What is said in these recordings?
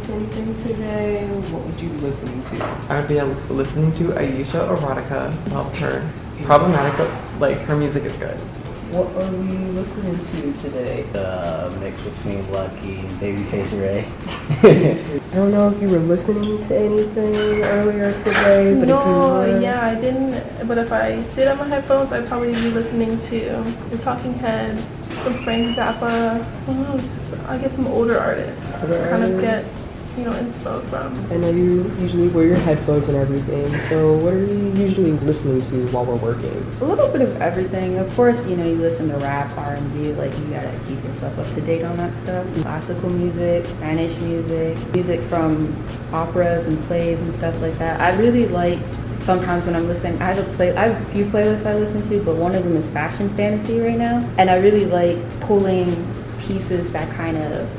to anything today, what would you be listening to? I would be listening to Aisha Erotica. Love her. Problematic, but like her music is good. What are we listening to today? Mix between Lucky and Babyface Ray. I don't know if you were listening to anything earlier today, but if you were... Yeah, I didn't. But if I did have my headphones, I'd probably be listening to The Talking Heads, some Frank Zappa, I guess some older artists to kind of get, inspo from. I know you usually wear your headphones and everything, so what are you usually listening to while we're working? A little bit of everything. Of course, you listen to rap, R&B, like you gotta keep yourself up to date on that stuff. Classical music, Spanish music from operas and plays and stuff like that. I really like, sometimes when I'm listening, I have a few playlists I listen to, but one of them is fashion fantasy right now. And I really like pulling pieces that kind of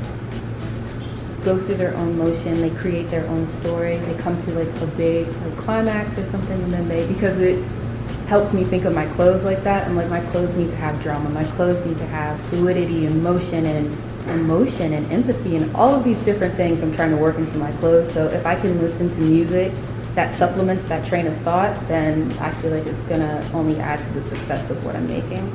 go through their own motion, they create their own story, they come to like a big climax or something, and then because it helps me think of my clothes like that. I'm like, my clothes need to have drama, my clothes need to have fluidity and motion and emotion and empathy and all of these different things I'm trying to work into my clothes. So if I can listen to music that supplements that train of thought, then I feel like it's gonna only add to the success of what I'm making.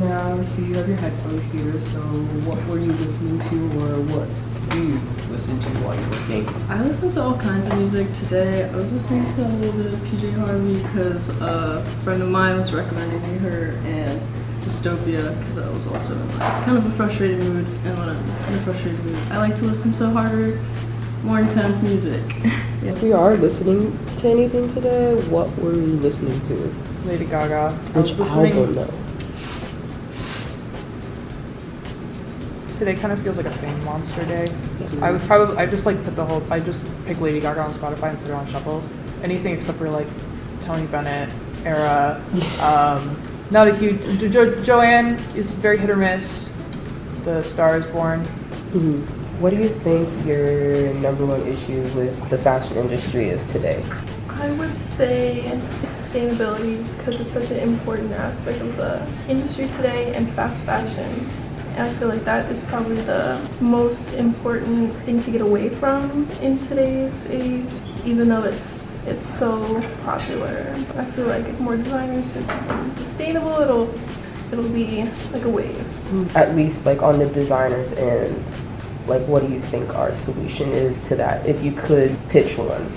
Now, I see you have your headphones here, so what were you listening to, or what do you listen to while you're working? I listen to all kinds of music today. I was listening to a little bit of PJ Harvey because a friend of mine was recommending me her, and Dystopia because I was also in kind of a frustrated mood, and when I'm in a frustrated mood, I like to listen to harder, more intense music. Yeah. If we are listening to anything today, what were we listening to? Lady Gaga. Which album though? Today kind of feels like a Fame Monster day. I just pick Lady Gaga on Spotify and put it on shuffle. Anything except for like Tony Bennett era. Not a huge, Joanne is very hit or miss. The Star is Born. Mm-hmm. What do you think your number one issue with the fashion industry is today? I would say sustainability, because it's such an important aspect of the industry today, and fast fashion. And I feel like that is probably the most important thing to get away from in today's age, even though it's so popular. I feel like if more designers are sustainable, it'll be like a wave. At least like on the designers end, like what do you think our solution is to that, if you could pitch one?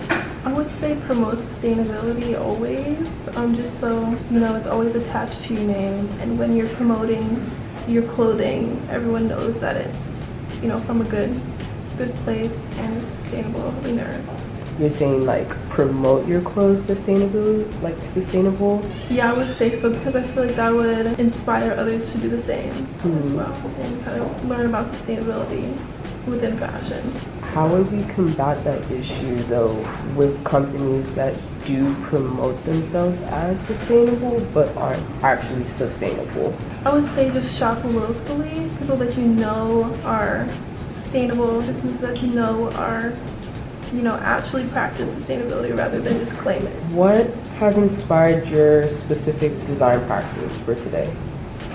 I would say promote sustainability always, just so it's always attached to your name, and when you're promoting your clothing, everyone knows that it's from a good place and it's sustainable in Earth. You're saying like promote your clothes sustainable? Yeah, I would say so, because I feel like that would inspire others to do the same as well, and kind of learn about sustainability within fashion. How would we combat that issue though with companies that do promote themselves as sustainable but aren't actually sustainable? I would say just shop locally. People that you know are sustainable, businesses that you know are actually practice sustainability rather than just claim it. What has inspired your specific design practice for today?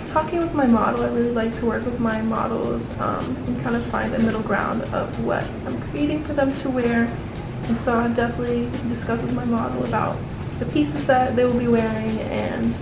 Talking with my model, I really like to work with my models and kind of find a middle ground of what I'm creating for them to wear. And so I definitely discuss with my model about the pieces that they will be wearing and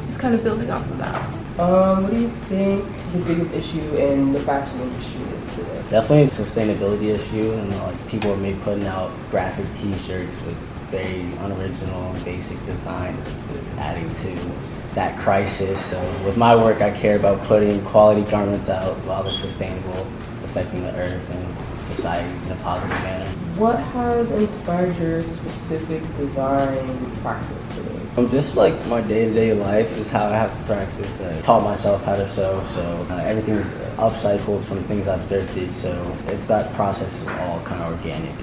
just kind of building off of that. What do you think the biggest issue in the fashion industry is today? Definitely a sustainability issue, and like people are putting out graphic t-shirts with very unoriginal and basic designs. It's just adding to that crisis. So with my work, I care about putting quality garments out while they're sustainable, affecting the earth and society in a positive manner. What has inspired your specific design practice today? Just like my day-to-day life is how I have to practice. I taught myself how to sew, so everything's upcycled from things I've thrifted, so it's that process is all kind of organic.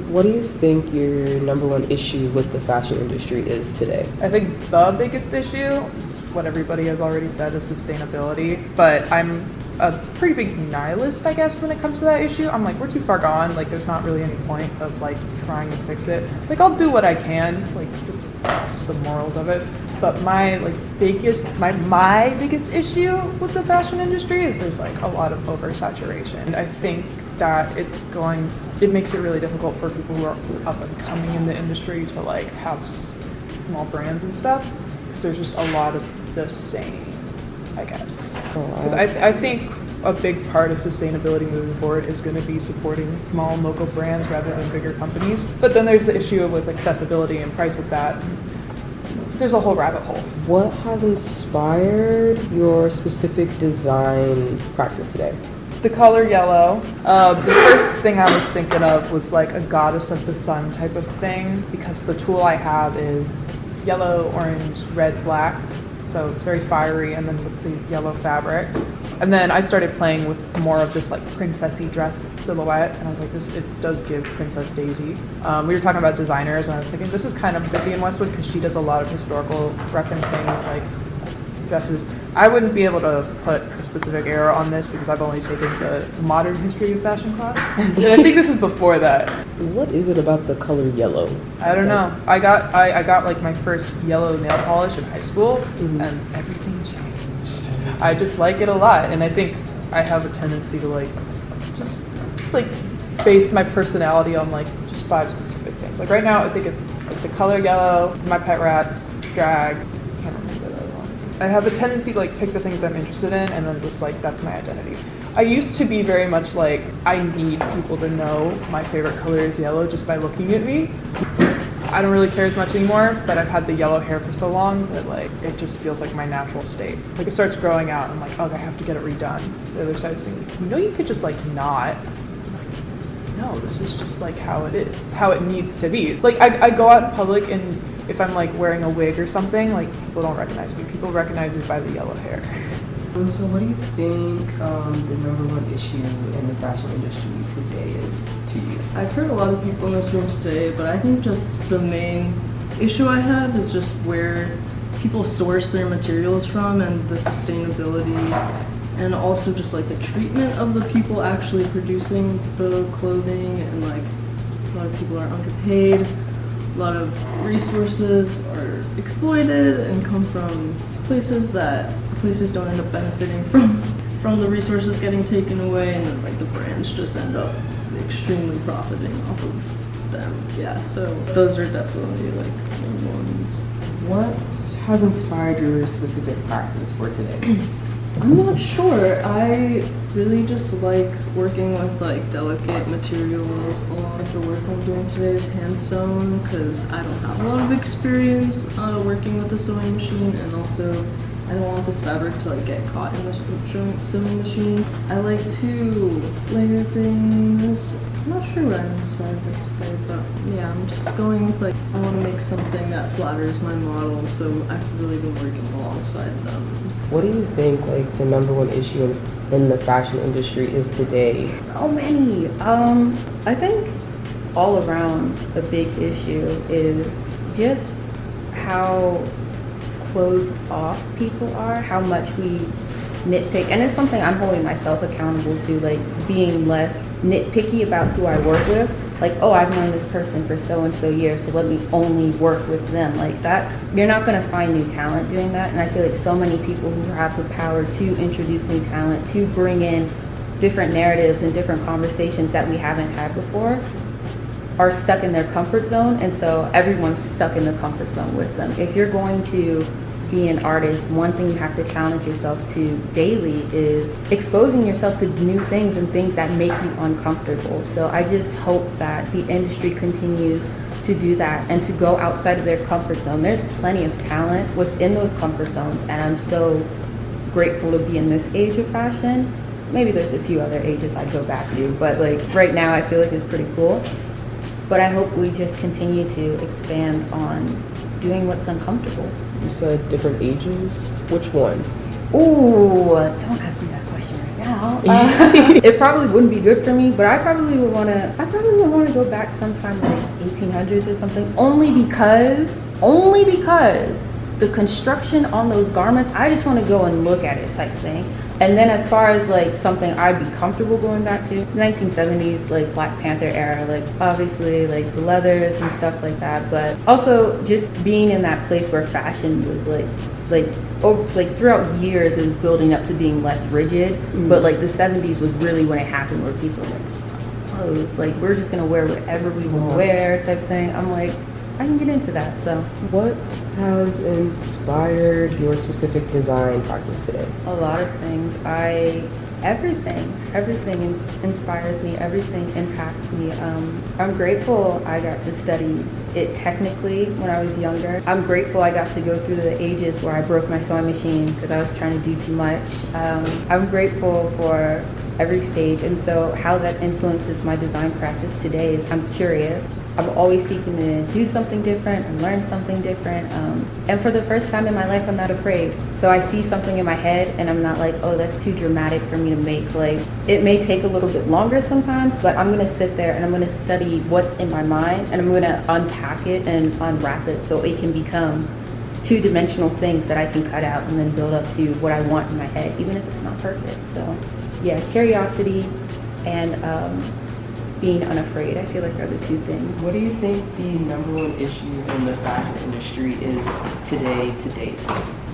What do you think your number one issue with the fashion industry is today? I think the biggest issue is what everybody has already said, is sustainability, but I'm a pretty big nihilist, I guess, when it comes to that issue. I'm like, we're too far gone, like there's not really any point of like trying to fix it. Like I'll do what I can, like just the morals of it. But my biggest issue with the fashion industry is there's like a lot of oversaturation. I think that it's going it makes it really difficult for people who are up and coming in the industry to like have small brands and stuff, because there's just a lot of the same, I guess. Because I think a big part of sustainability moving forward is going to be supporting small local brands rather than bigger companies. But then there's the issue with accessibility and price of that. There's a whole rabbit hole. What has inspired your specific design practice today? The color yellow. The first thing I was thinking of was like a goddess of the sun type of thing, because the tool I have is yellow, orange, red, black. So it's very fiery, and then with the yellow fabric. And then I started playing with more of this like princessy dress silhouette, and I was like, it does give Princess Daisy. We were talking about designers, and I was thinking this is kind of Vivienne Westwood, because she does a lot of historical referencing with like dresses. I wouldn't be able to put a specific era on this because I've only taken the modern history of fashion class. And I think this is before that. What is it about the color yellow? I don't know. I got like my first yellow nail polish in high school, and everything changed. I just like it a lot, and I think I have a tendency to like just like base my personality on like just 5 specific things. Like right now, I think it's like the color yellow, my pet rats, drag. I can't remember the other ones. I have a tendency to like pick the things I'm interested in, and then just like that's my identity. I used to be very much like I need people to know my favorite color is yellow just by looking at me. I don't really care as much anymore, but I've had the yellow hair for so long that like it just feels like my natural state. Like it starts growing out, and I'm like, oh, I have to get it redone. The other side's being like, you know, you could just like not. I'm like, no, this is just like how it is, how it needs to be. Like I go out in public, and if I'm like wearing a wig or something, like people don't recognize me. People recognize me by the yellow hair. So what do you think the #1 issue in the fashion industry today is to you? I've heard a lot of people in this room say, but I think just the main issue I have is just where people source their materials from, and the sustainability, and also just like the treatment of the people actually producing the clothing, and like a lot of people are underpaid, a lot of resources are exploited and come from places that places don't end up benefiting from the resources getting taken away, and then like the brands just end up extremely profiting off of them. Yeah, so those are definitely like main ones. What has inspired your specific practice for today? I'm not sure. I really just like working with like delicate materials. A lot of the work I'm doing today is hand sewn, because I don't have a lot of experience working with a sewing machine, and also I don't want this fabric to like get caught in the sewing machine. I like to layer things. I'm not sure what I'm inspired by today, but yeah, I'm just going with like, I want to make something that flatters my model, so I've really been working alongside them. What do you think like the #1 issue in the fashion industry is today? So many. I think all around a big issue is just how closed off people are, how much we nitpick, and it's something I'm holding myself accountable to, like being less nitpicky about who I work with. Like, oh, I've known this person for so and so years, so let me only work with them. Like you're not gonna find new talent doing that, and I feel like so many people who have the power to introduce new talent, to bring in different narratives and different conversations that we haven't had before, are stuck in their comfort zone, and so everyone's stuck in the comfort zone with them. If you're going to be an artist, one thing you have to challenge yourself to daily is exposing yourself to new things and things that make you uncomfortable. So I just hope that the industry continues to do that and to go outside of their comfort zone. There's plenty of talent within those comfort zones, and I'm so grateful to be in this age of fashion. Maybe there's a few other ages I'd go back to, but like right now I feel like it's pretty cool. But I hope we just continue to expand on doing what's uncomfortable. You said different ages. Which one? Ooh, don't ask me that question right now. It probably wouldn't be good for me, but I probably would want to go back sometime like 1800s or something. Only because the construction on those garments, I just want to go and look at it type thing. And then as far as like something I'd be comfortable going back to, 1970s, like Black Panther era, like obviously like the leathers and stuff like that, but also just being in that place where fashion was like throughout years it was building up to being less rigid, but like the 70s was really when it happened, where people were like, clothes. Like, we're just gonna wear whatever we want to wear type thing. I'm like, I can get into that. So What has inspired your specific design practice today? a lot of things. Everything inspires me. Everything impacts me. I'm grateful I got to study it technically when I was younger. I'm grateful I got to go through the ages where I broke my sewing machine because I was trying to do too much. I'm grateful for every stage, and so how that influences my design practice today is I'm curious. I'm always seeking to do something different and learn something different. And for the first time in my life, I'm not afraid. So I see something in my head and I'm not like, oh, that's too dramatic for me to make. Like, it may take a little bit longer sometimes, but I'm gonna sit there and I'm gonna study what's in my mind and I'm gonna unpack it and unwrap it so it can become two-dimensional things that I can cut out and then build up to what I want in my head, even if it's not perfect. So yeah, curiosity and being unafraid, I feel like are the two things. What do you think the #1 issue in the fashion industry is today to date?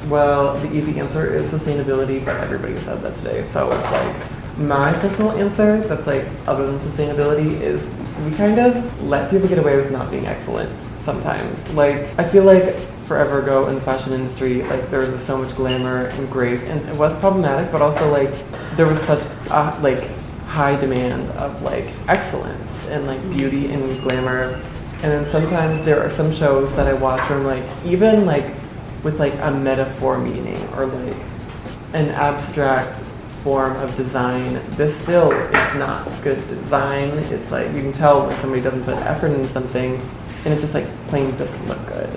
Well, the easy answer is sustainability, but everybody said that today. So it's like, my personal answer that's like other than sustainability is we kind of let people get away with not being excellent sometimes. Like, I feel like forever ago in the fashion industry, like there was just so much glamour and grace, and it was problematic, but also like there was such like high demand of like excellence and like beauty and glamour. And then sometimes there are some shows that I watch where I'm like, even like with like a metaphor meaning or like an abstract form of design, this still is not good design. It's like you can tell when somebody doesn't put effort into something and it just like plain doesn't look good.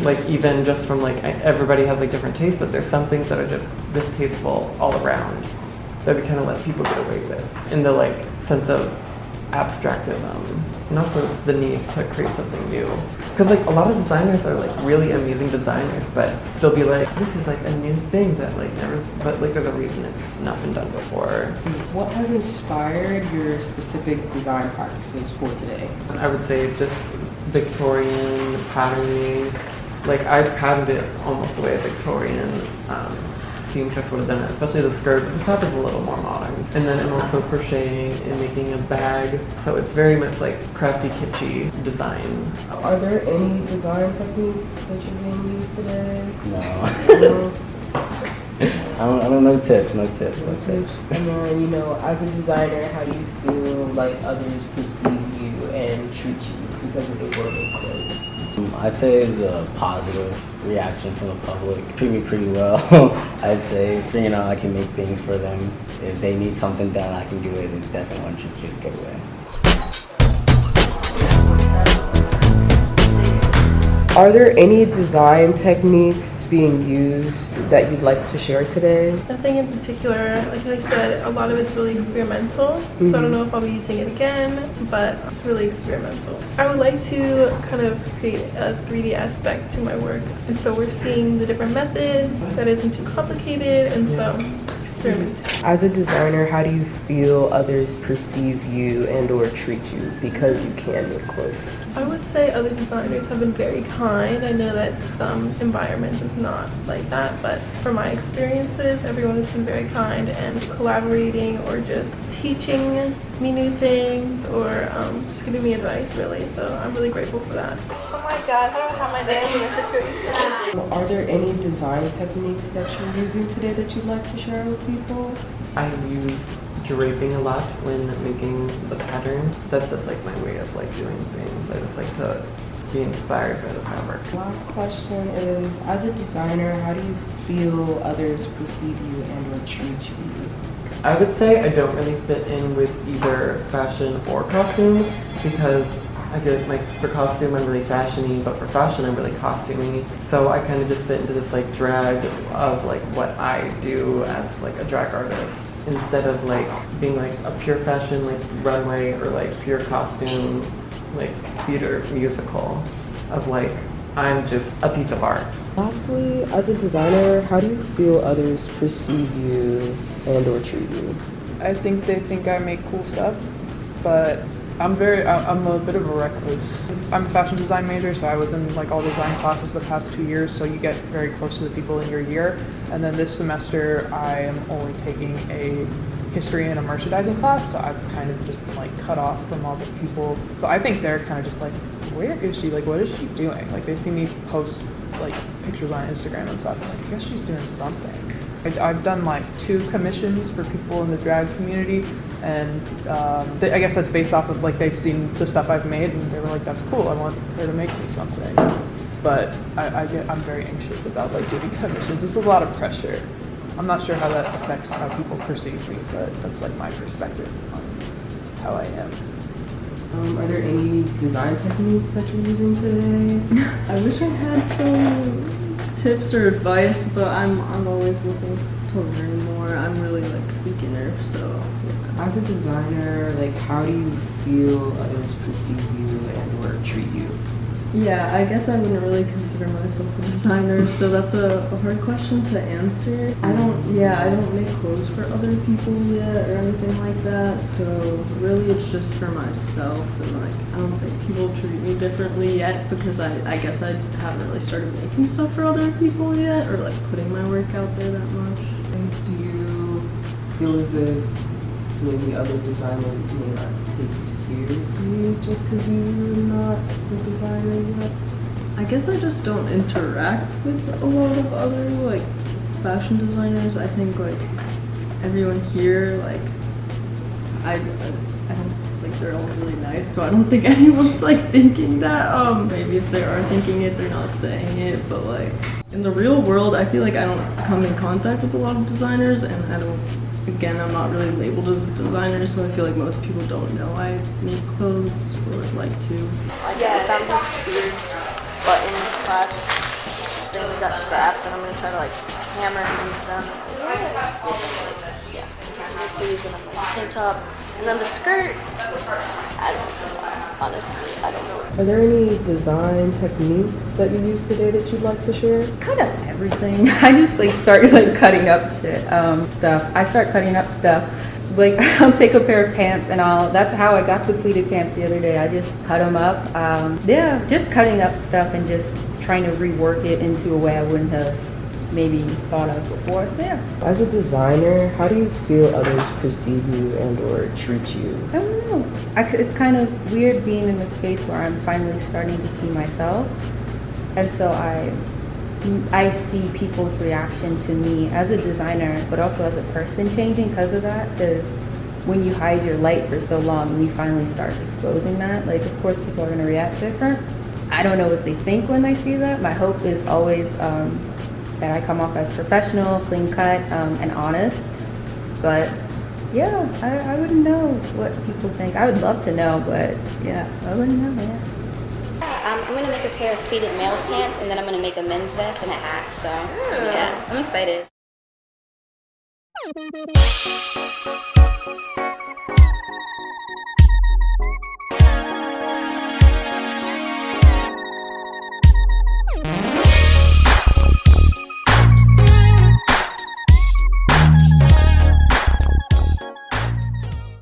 Like even just from like everybody has like different tastes, but there's some things that are just distasteful all around that we kind of let people get away with in the like sense of abstractism. And also it's the need to create something new. Because like a lot of designers are like really amazing designers, but they'll be like, this is like a new thing that like never, but like there's a reason it's not been done before. What has inspired your specific design practices for today? I would say just Victorian patterning. Like I patterned it almost the way a Victorian seamstress would have done it, especially the skirt. The top is a little more modern. And then I'm also crocheting and making a bag, so it's very much like crafty, kitschy design. Are there any design techniques that you're being used today? No. I don't know tips. No tips. And then, you know, as a designer, how do you feel like others perceive you and treat you because you're able to make clothes? I'd say it's a positive reaction from the public. Treat me pretty well, I'd say. Figuring out I can make things for them. If they need something done, I can do it, and definitely want you to get away. Are there any design techniques being used that you'd like to share today? Nothing in particular. Like I said, a lot of it's really experimental. So I don't know if I'll be using it again, but it's really experimental. I would like to kind of create a 3D aspect to my work. And so we're seeing the different methods that isn't too complicated, and so experimenting. As a designer, how do you feel others perceive you and or treat you because you can make clothes? I would say other designers have been very kind. I know that some environments is not like that, but from my experiences, everyone has been very kind and collaborating or just teaching me new things or just giving me advice, really. So I'm really grateful for that. Oh my God, how do I have my nails in this situation? Are there any design techniques that you're using today that you'd like to share with people? I use draping a lot when making the pattern. That's just like my way of like doing things. I just like to be inspired by the fabric. Last question is, as a designer, how do you feel others perceive you and or treat you? I would say I don't really fit in with either fashion or costume because I feel like for costume I'm really fashion-y, but for fashion I'm really costumey. So I kind of just fit into this like drag of like what I do as like a drag artist instead of like being like a pure fashion like runway or like pure costume like theater musical of like I'm just a piece of art. Lastly, as a designer, how do you feel others perceive you and or treat you? I think they think I make cool stuff, but I'm a bit of a recluse. I'm a fashion design major, so I was in like all design classes the past 2 years, so you get very close to the people in your year. And then this semester, I am only taking a history in a merchandising class, so I've kind of just been like cut off from all the people. So I think they're kind of just like, where is she? Like, what is she doing? Like, they see me post like pictures on Instagram and stuff, and like, I guess she's doing something. I've done like 2 commissions for people in the drag community, and I guess that's based off of like they've seen the stuff I've made, and they were like, that's cool, I want her to make me something. But I'm very anxious about like doing commissions. It's a lot of pressure. I'm not sure how that affects how people perceive me, but that's like my perspective on how I am. Are there any design techniques that you're using today? I wish I had some tips or advice, but I'm always looking to learn more. I'm really like a beginner, so yeah. As a designer, like how do you feel others perceive you and or treat you? Yeah, I guess I wouldn't really consider myself a designer, so that's a hard question to answer. I don't make clothes for other people yet or anything like that, so really it's just for myself, and like I don't think people treat me differently yet because I guess I haven't really started making stuff for other people yet or like putting my work out there that much. And do you feel as if maybe other designers may not take you seriously just because you're not a designer yet? I guess I just don't interact with a lot of other like fashion designers. I think like everyone here, like I don't think they're all really nice, so I don't think anyone's like thinking that. Maybe if they are thinking it, they're not saying it, but like in the real world, I feel like I don't come in contact with a lot of designers, and Again, I'm not really labeled as a designer, so I feel like most people don't know I make clothes or would like to. Yeah, I found these weird button clasp things that scrapped, and I'm gonna try to like hammer into them. Yeah, take the sleeves and then like the tank top, and then the skirt. I don't know. Honestly, I don't know. Are there any design techniques that you used today that you'd like to share? Kind of everything. I just like start like cutting up stuff. I start cutting up stuff. Like I'll take a pair of pants and that's how I got the pleated pants the other day. I just cut them up. Yeah, just cutting up stuff and just trying to rework it into a way I wouldn't have maybe thought of before. So yeah. As a designer, how do you feel others perceive you and or treat you? I don't know. It's kind of weird being in a space where I'm finally starting to see myself. And so I see people's reaction to me as a designer, but also as a person changing because of that. Because when you hide your light for so long and you finally start exposing that, like of course people are going to react different. I don't know what they think when they see that. My hope is always that I come off as professional, clean cut, and honest. But yeah, I wouldn't know what people think. I would love to know, but yeah, I wouldn't know. Yeah. I'm going to make a pair of pleated male's pants, and then I'm going to make a men's vest and a hat. So yeah, I'm excited.